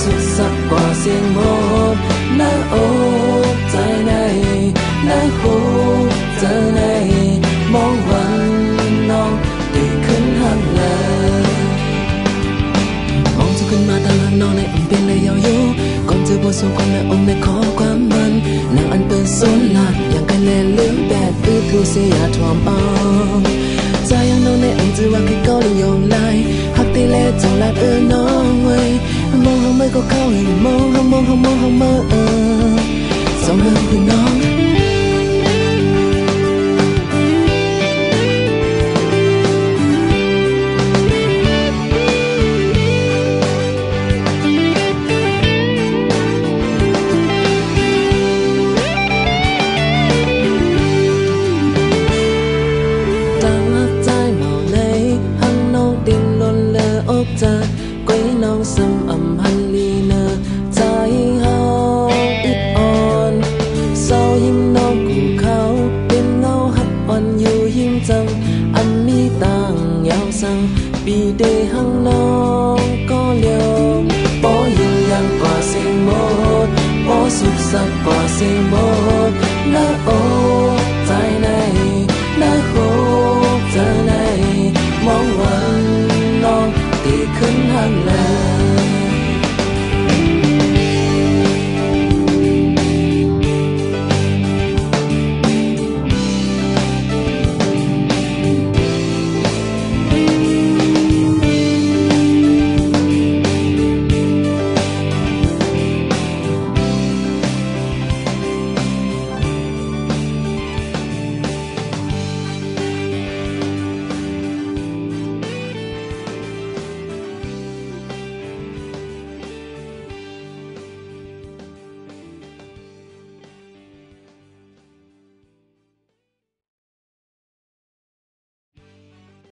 สุดสักกว่าเสียงโมดน่าโอ้ใจในน่าโหใจในมองวันน้องได้ขึ้นหันแล้วมองจะขึ้นมาตลอดน้องในอุ่นเป็นเลยยาวอยู่ก่อนจะบวชความในองค์ในขอความมันนางอันเป็นโซนลาดอย่างกันแลเลือกแบบอือทูเสียทวมอ่อนใจยังน้องในองค์จะว่าคือเกาหลียองไลหักตีเล่จงลาดน้องเว้ย